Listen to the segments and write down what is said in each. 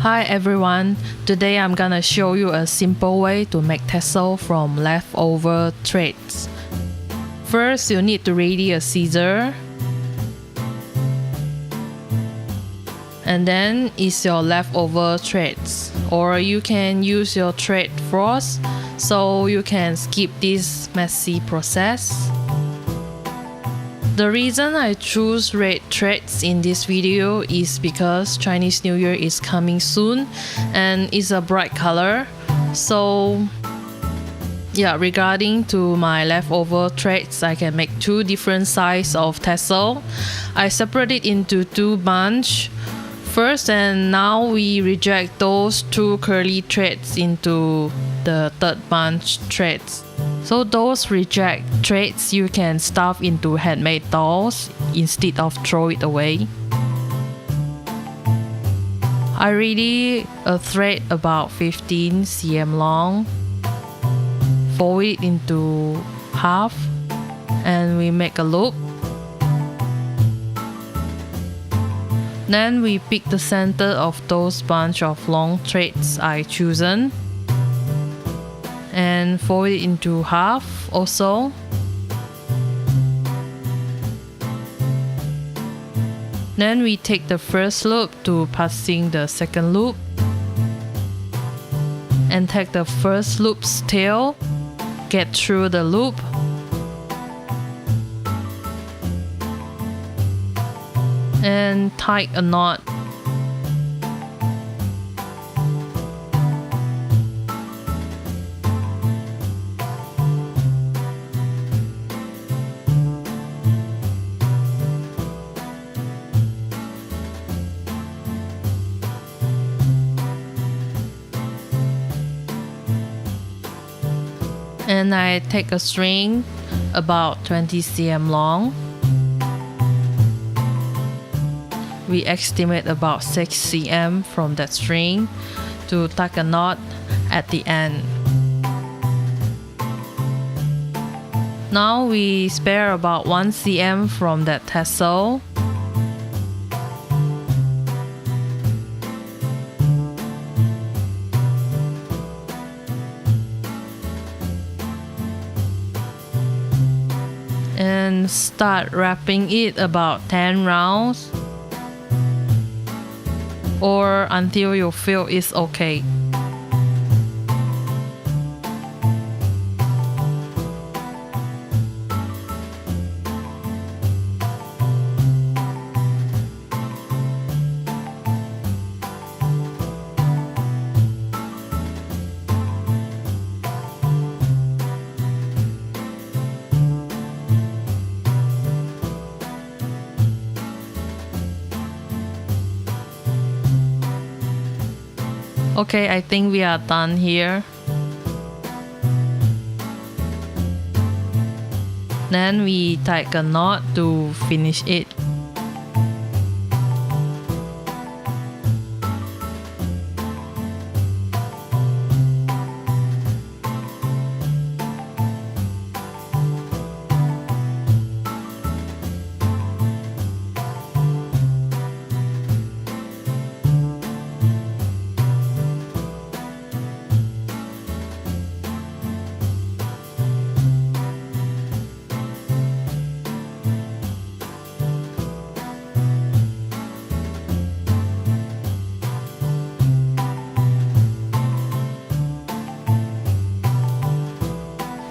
Hi everyone, today I'm gonna show you a simple way to make tassel from leftover threads. First, you need to ready a scissor, and then is your leftover threads, or you can use your thread frost so you can skip this messy process. The reason I choose red threads in this video is because Chinese New Year is coming soon and it's a bright color. So yeah, regarding to my leftover threads, I can make two different sizes of tassel. I separate it into two bunch first, and now we reject those two curly threads into the third bunch threads. So those reject threads you can stuff into handmade dolls instead of throw it away. I ready a thread about 15 cm long, fold it into half, and we make a loop. Then we pick the center of those bunch of long threads I chosen and fold it into half also. Then we take the first loop to passing the second loop and take the first loop's tail, get through the loop, and tie a knot. And I take a string about 20 cm long. We estimate about 6 cm from that string to tie a knot at the end. Now we spare about 1 cm from that tassel. And start wrapping it about 10 rounds or until you feel it's okay. Okay, I think we are done here. Then we tie a knot to finish it.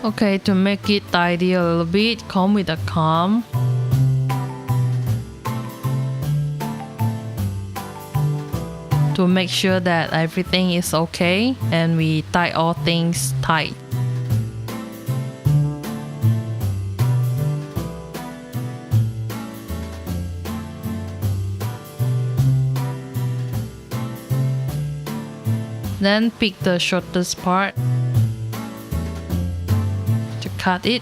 Okay, to make it tidy a little bit, comb with a comb. To make sure that everything is okay and we tie all things tight. Then pick the shortest part to cut it.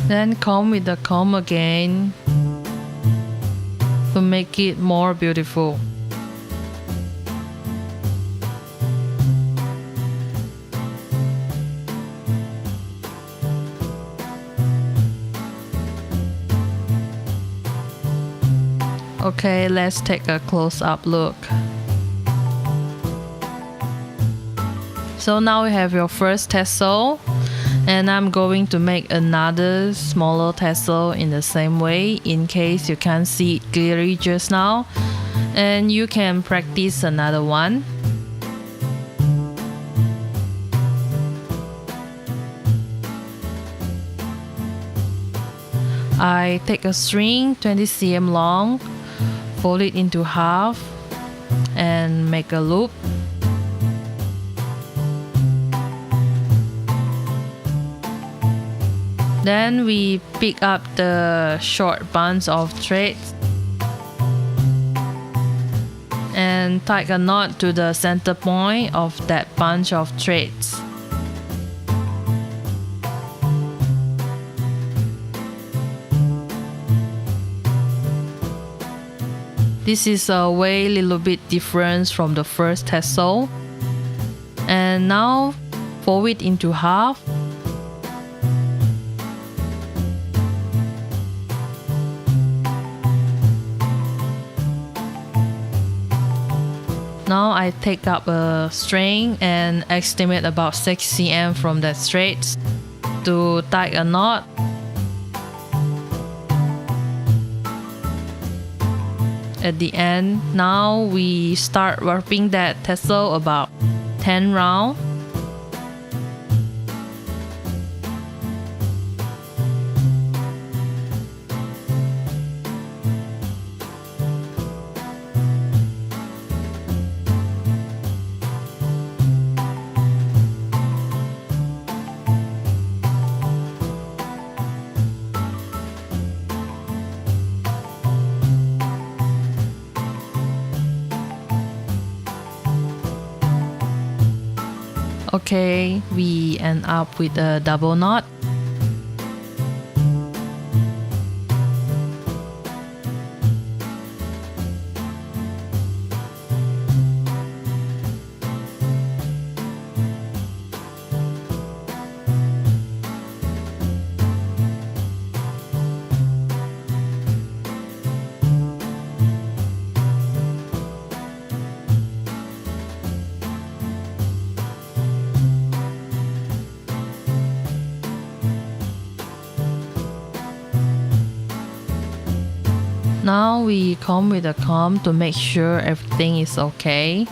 Then comb with the comb again. to make it more beautiful. Okay, let's take a close-up look. So now we have your first tassel, and I'm going to make another smaller tassel in the same way in case you can't see it clearly just now, and you can practice another one. I take a string 20 cm long, fold it into half and make a loop. Then we pick up the short bunch of threads and tie a knot to the center point of that bunch of threads. This is a way little bit different from the first tassel. And now fold it into half. Now I take up a string and estimate about 6 cm from that thread to tie a knot. At the end, now we start wrapping that tassel about 10 rounds. Okay, we end up with a double knot. Now we comb with a comb to make sure everything is okay.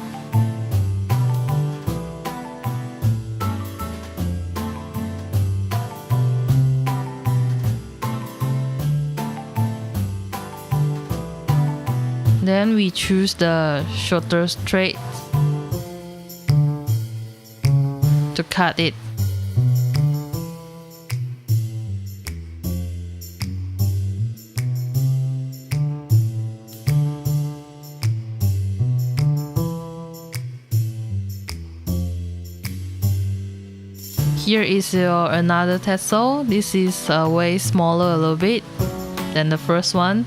Then we choose the shorter thread to cut it. Here is your another tassel. This is way smaller a little bit than the first one.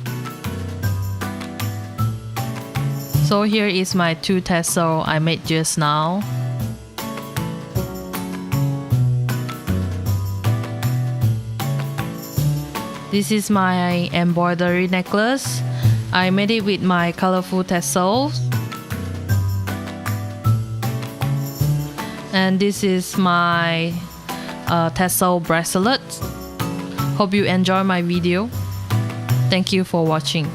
So here is my 2 tassel I made just now. This is my embroidery necklace. I made it with my colorful tassels. And this is my tassel bracelet. Hope you enjoy my video. Thank you for watching.